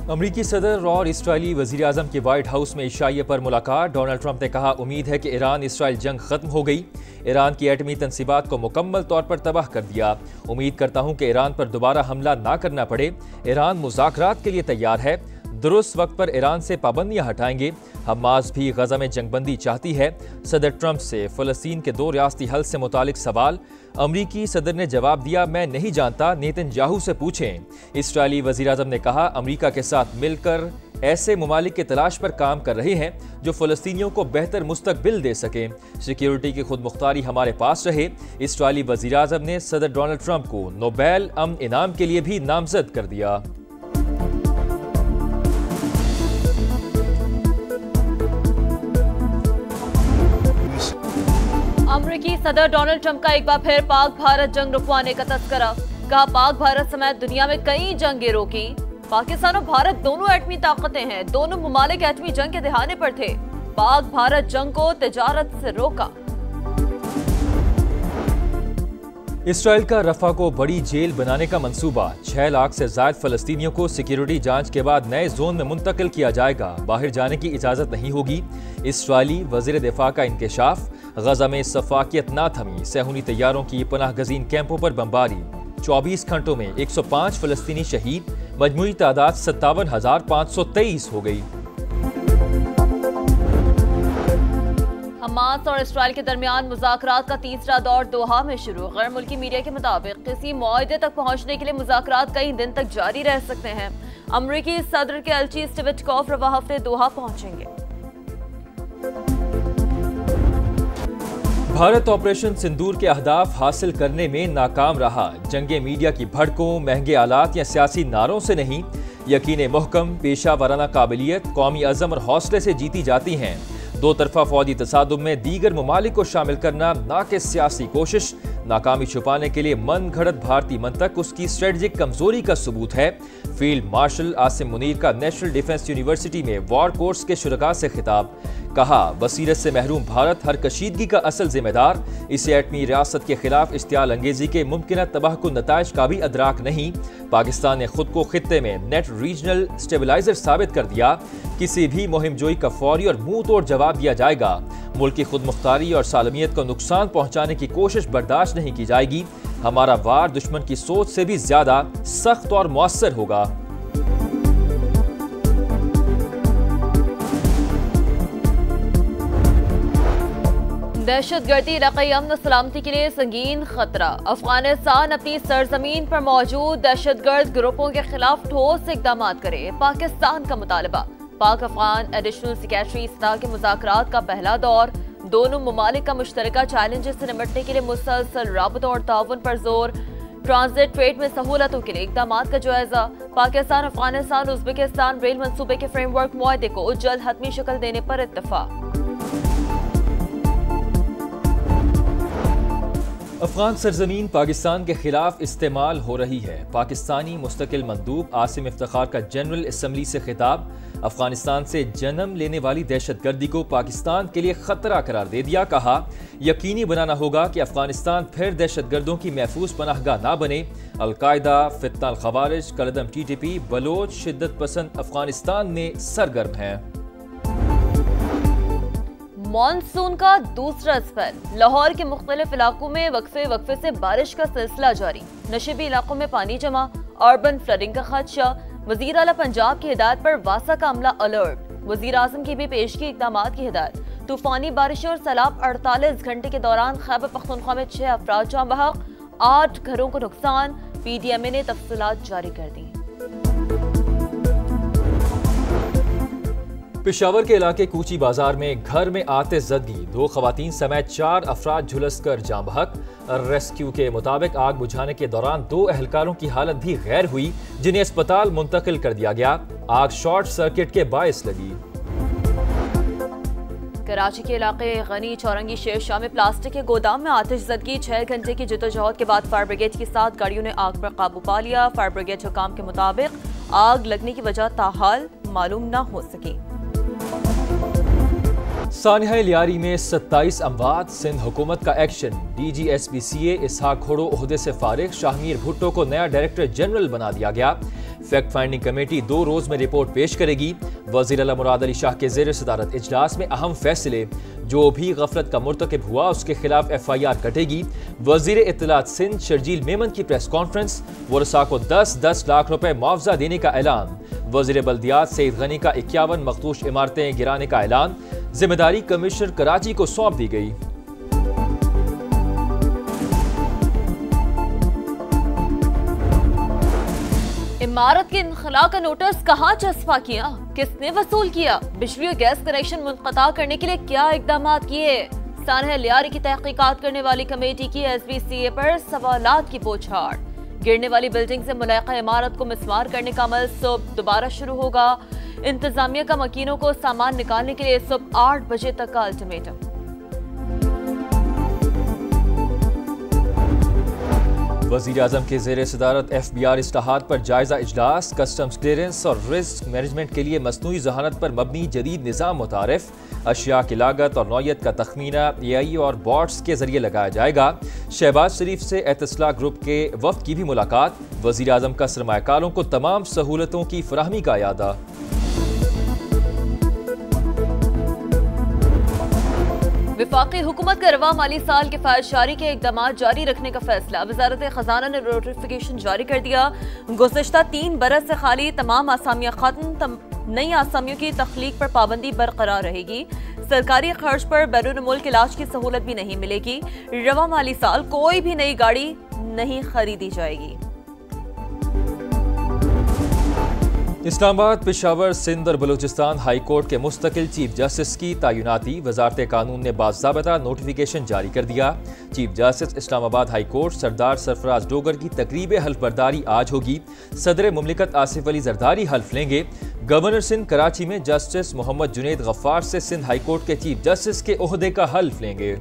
अमरीकी सदर और इसराइली वज़ीर-ए-आज़म की व्हाइट हाउस में इशाइये पर मुलाकात। डोनाल्ड ट्रंप ने कहा, उम्मीद है कि ईरान इसराइल जंग खत्म हो गई। ईरान की एटमी तंसीबात को मुकम्मल तौर पर तबाह कर दिया। उम्मीद करता हूं कि ईरान पर दोबारा हमला ना करना पड़े। ईरान मुज़ाकरात के लिए तैयार है। दुरुस्त वक्त पर ईरान से पाबंदियां हटाएंगे। हमास भी गजा में जंगबंदी चाहती है। सदर ट्रंप से फ़लस्तीन के 2 रियासती हल से मुतालिक सवाल। अमरीकी सदर ने जवाब दिया, मैं नहीं जानता, नेतन्याहू से पूछें। इसराइली वज़ीर-ए-आज़म ने कहा, अमरीका के साथ मिलकर ऐसे ममालिक की तलाश पर काम कर रहे हैं जो फ़लस्तीनियों को बेहतर मुस्तकबिल दे सकें। सिक्योरिटी की खुद मुख्तारी हमारे पास रहे। इसराइली वज़ीर-ए-आज़म ने सदर डोनाल्ड ट्रंप को नोबेल अमन इनाम के लिए भी नामजद कर दिया। अमरीकी सदर डोनाल्ड ट्रंप का एक बार फिर पाक भारत जंग रुकवाने का तस्करा। कहा, पाक भारत समेत दुनिया में कई जंगें रोकी। पाकिस्तान और भारत दोनों एटमी ताकतें हैं। दोनों ममालिक एटमी जंग के दहाने पर थे। पाक भारत जंग को तिजारत से रोका। इसराइल का रफा को बड़ी जेल बनाने का मंसूबा। 6 लाख से ज्यादा फलस्तीनियों को सिक्योरिटी जांच के बाद नए जोन में मुंतकिल किया जाएगा। बाहर जाने की इजाजत नहीं होगी। इसराइली वजीर दिफा का इंकशाफ। गजा में सफाकियत ना थमी। सहूनी तैयारों की पनाह गजीन कैंपों पर बमबारी। 24 घंटों में 105 फलस्तीनी शहीद। मजमूई तादाद 57,523 हो गई। हमास और इसराइल के दरमियान मुज़ाकरात का तीसरा दौर दोहा में शुरू। गैर मुल्की मीडिया के मुताबिक किसी मुआहदे तक पहुंचने के लिए मुज़ाकरात कई दिन तक जारी रह सकते हैं। अमरीकी सदर के एल्ची स्टीव विटकॉफ रवा हफ्ते दोहा पहुंचेंगे। भारत ऑपरेशन सिंदूर के अहदाफ हासिल करने में नाकाम रहा। जंगे मीडिया की भड़कों, महंगे आलात या सियासी नारों से नहीं, यकीन मुहकम, पेशा वाराना काबिलियत, कौमी अज़म और हौसले से जीती जाती हैं। 2 तरफा फौजी तसादुम में दीगर ममालिक को शामिल करना ना कि सियासी कोशिश। नाकामी छुपाने के लिए मन घड़त भारतीय मंतक उसकी स्ट्रेटजिक कमजोरी का सबूत है। फील्ड मार्शल आसिम मुनीर का नेशनल डिफेंस यूनिवर्सिटी में वॉर कोर्स के शुरका से खिताब। कहा, बसीरत से महरूम भारत हर कशीदगी का असल जिम्मेदार। इसे एटमी रियासत के खिलाफ इश्तियाल अंगेजी के मुमकिन तबाहकुन नताइज का भी अदराक नहीं। पाकिस्तान ने खुद को खित्ते में नेट रीजनल स्टेबलाइजर साबित कर दिया। किसी भी मुहिम जोई का फौरी और मुंह तोड़ जवाब दिया जाएगा। मुल्क की खुद मुख्तारी और सालमियत को नुकसान पहुंचाने की कोशिश बर्दाश्त नहीं की जाएगी। हमारा वार दुश्मन की सोच से भी ज्यादा सख्त और मौसर होगा। दहशतगर्दी इलाक़ाई अमन सलामती के लिए संगीन खतरा। अफगानिस्तान अपनी सरजमीन पर मौजूद दहशतगर्द ग्रुपों के खिलाफ ठोस इक़दाम करे। पाकिस्तान का मुतालबा। पाक अफगान एडिशनल सेक्रेटरी सतह के मुज़ाकरात का पहला दौर। दोनों ममालिक का मुश्तरका चैलेंजेस से निपटने के लिए मुसलसल राबतों और ताउन पर जोर। ट्रांजिट ट्रेड में सहूलतों के लिए इक़दाम का जायजा। पाकिस्तान, अफगानिस्तान, उज़्बेकिस्तान रेल मंसूबे के फ्रेमवर्क मुआहदे को जल्द हतमी शक्ल देने पर इत्तफाक। अफगान सरजमीन पाकिस्तान के खिलाफ इस्तेमाल हो रही है। पाकिस्तानी मुस्तकिल मंदूब आसिम इफ्तिखार का जनरल असम्बली से खिताब। अफगानिस्तान से जन्म लेने वाली दहशतगर्दी को पाकिस्तान के लिए खतरा करार दे दिया। कहा, यकीनी बनाना होगा कि अफगानिस्तान फिर दहशतगर्दों की महफूज पनाहगाह ना बने। अलकायदा, फितना अल खवारिज, कलदम TTP, बलोच शिद्दत पसंद अफगानिस्तान में सरगर्म हैं। मॉनसून का दूसरा स्पेल। लाहौर के मुख्तलिफ इलाकों में वक्फे से बारिश का सिलसिला जारी। नशीबी इलाकों में पानी जमा, अर्बन फ्लडिंग का खदशा। वजीर आला पंजाब की हिदायत पर वासा का अमला अलर्ट। वजीर आजम की भी पेशगी इक़दामात की हिदायत। तूफानी बारिशों और सैलाब 48 घंटे के दौरान खैबर पख्तूनख्वा में 6 अफराद जाँ बहक, 8 घरों को नुकसान। PDMA ने तफसीलात जारी कर दी। पेशावर के इलाके कूची बाजार में घर में आते जदगी। 2 खवातीन समेत 4 अफराद झुलस कर जाँ बहक। रेस्क्यू के मुताबिक आग बुझाने के दौरान 2 एहलकारों की हालत भी गैर हुई, जिन्हें अस्पताल मुंतकिल कर दिया गया। आग शॉर्ट सर्किट के बायस लगी। कराची के इलाके गनी चौरंगी शेर शाह में प्लास्टिक के गोदाम में आतिश ज़दगी। 6 घंटे की जद्दोजहद के बाद फायर ब्रिगेड की 7 गाड़ियों ने आग पर काबू पा लिया। फायर ब्रिगेड हुकाम के मुताबिक आग लगने की वजह ताहाल मालूम न हो सकी। सानिहा लियारी में 27 अमवात। सिंध हुकूमत का एक्शन। DG SPCA इसहाक घोड़ो ओहदे से फारिग। शाहमीर भुट्टो को नया डायरेक्टर जनरल बना दिया गया। फैक्ट फाइंडिंग कमेटी 2 रोज में रिपोर्ट पेश करेगी। वजीर आला मुराद अली शाह के ज़ेर सदारत इजलास में अहम फैसले, जो भी गफलत का मुर्तकिब हुआ उसके खिलाफ FIR कटेगी। वजीर इत्तलात सिंध शर्जील मेमन की प्रेस कॉन्फ्रेंस, वरसा को 10-10 लाख रुपए मुआवजा देने का ऐलान। वजीर बल्दियात सईद गनी का 51 मखदूश इमारतें गिराने का ऐलान। जिम्मेदारी कमिश्नर कराची को सौंप दी गई। इमारत के इनखला का नोटिस कहाँ चस्पा किया, किसने वसूल किया, बिजली और गैस कनेक्शन मुनक़ता करने के लिए क्या इकदाम किए। सानह लियारी की तहकीकात करने वाली कमेटी की SBCA पर सवालात की बौछार। गिरने वाली बिल्डिंग से मुलाका इमारत को मिसमार करने का अमल सुबह दोबारा शुरू होगा। इंतजामिया का मकीनों को सामान निकालने के लिए सुबह 8 बजे तक का अल्टीमेटम। वज़ीर आज़म के ज़ेर सदारत FBR इस्लाहात पर जायजा इजलास। कस्टम्स क्लियरेंस और रिस्क मैनेजमेंट के लिए मसनूई ज़हानत पर मबनी जदीद निज़ाम मुतारिफ। अशिया की लागत और नौयत का तखमीना AI और बॉट्स के जरिए लगाया जाएगा। शहबाज शरीफ से एतिसला ग्रुप के वफ्द की भी मुलाकात। वज़ीर आज़म का सरमायाकारों को तमाम सहूलतों की फराहमी का यादा। विफाकी हुकूमत का रवा माली साल के फायद जारी के इकदाम जारी रखने का फैसला। वजारत खजाना ने नोटिफिकेशन जारी कर दिया। गुज़श्ता 3 बरस से खाली तमाम आसामियाँ खत्म, नई आसामियों की तख्लीक पर पाबंदी बरकरार रहेगी। सरकारी खर्च पर बैरून मुल्क इलाज की सहूलत भी नहीं मिलेगी। रवा माली साल कोई भी नई गाड़ी नहीं खरीदी जाएगी। इस्लामाबाद, पेशावर, सिंध और बलूचिस्तान हाई कोर्ट के मुस्तकिल चीफ जस्टिस की तैनाती। वजारत कानून ने बाज़ाबता नोटिफिकेशन जारी कर दिया। Chief justice Islamabad high court Sardar Sarfaraz Dogar की तकरीब हल्फ बर्दारी आज होगी। सदर मुमलिकत आसिफ अली जरदारी हल्फ लेंगे। गवर्नर सिंध कराची में जस्टिस मोहम्मद जुनैद गफ्फार से सिंध हाई कोर्ट के चीफ जस्टिस के ओहदे का हल्फ लेंगे।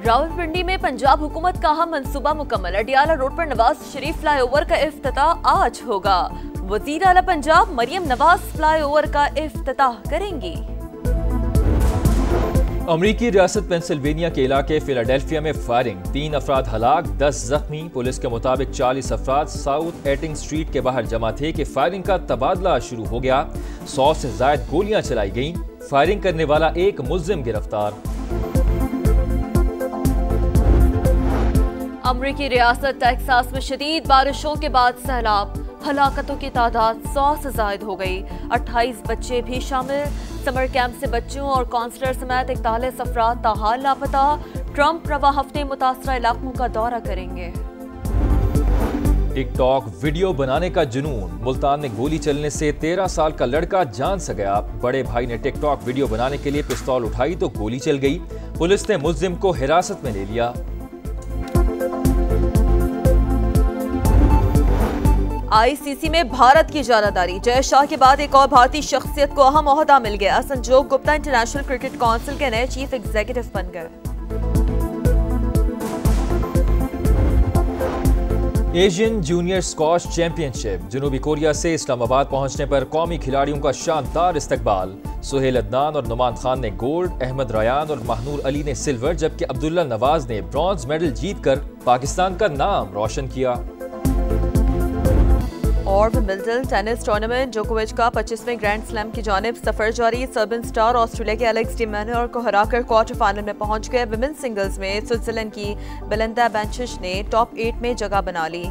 रावलपिंडी में पंजाब हुकूमत का अहम मंसूबा मुकम्मल। अडियाला रोड पर नवाज शरीफ फ्लाईओवर का इफ्तिताह आज होगा। वजीर आला पंजाब मरियम नवाज फ्लाईओवर का इफ्तिताह करेंगी। अमरीकी रियासत पेंसिल्वेनिया के इलाके फिलाडेल्फिया में फायरिंग, 3 अफराद हलाक, 10 जख्मी। पुलिस के मुताबिक 40 अफराद साउथ एटिंग स्ट्रीट के बाहर जमा थे कि फायरिंग का तबादला शुरू हो गया। 100 से ज्यादा गोलियां चलाई गईं। फायरिंग करने वाला एक मुल्जिम गिरफ्तार। अमरीकी रियासत टेक्सास में शदीद बारिशों के बाद सैलाब, हलाकतों की तादाद 100 से जायद हो गई। 28 बच्चे भी शामिल। समर कैंप से बच्चों और काउंसलर समेत 41 अफराद ताहाल लापता। ट्रंप रवा हफ्ते मुतासरा इलाकों का दौरा करेंगे। टिकटॉक वीडियो बनाने का जुनून, मुल्तान में गोली चलने से 13 साल का लड़का जान से गया। बड़े भाई ने टिकटॉक वीडियो बनाने के लिए पिस्तौल उठाई तो गोली चल गई। पुलिस ने मुल्जिम को हिरासत में ले लिया। ICC में भारत की जानादारी। जय शाह के बाद एक और भारतीय शख्सियत को अहम ओहदा मिल गया। संजोग गुप्ता इंटरनेशनल क्रिकेट काउंसिल के नए चीफ एग्जीक्यूटिव बन गए। एशियन जूनियर स्क्वॉश चैंपियनशिप, जनूबी कोरिया से इस्लामाबाद पहुंचने पर कौमी खिलाड़ियों का शानदार इस्तकबाल। सुहेल अदनान और नुमान खान ने गोल्ड, अहमद रयान और महनूर अली ने सिल्वर, जबकि अब्दुल्ला नवाज ने ब्रॉन्ज मेडल जीतकर पाकिस्तान का नाम रोशन किया। और विंबलडन टेनिस टूर्नामेंट, जोकोविच का 25वें ग्रैंड स्लैम की जानिब सफर जारी। सर्बियन स्टार ऑस्ट्रेलिया के एलेक्स डी मैनुअल को हराकर क्वार्टर फाइनल में पहुंच गए। विमेन सिंगल्स में स्विट्जरलैंड की बेलिंदा बेंचिच ने टॉप 8 में जगह बना ली।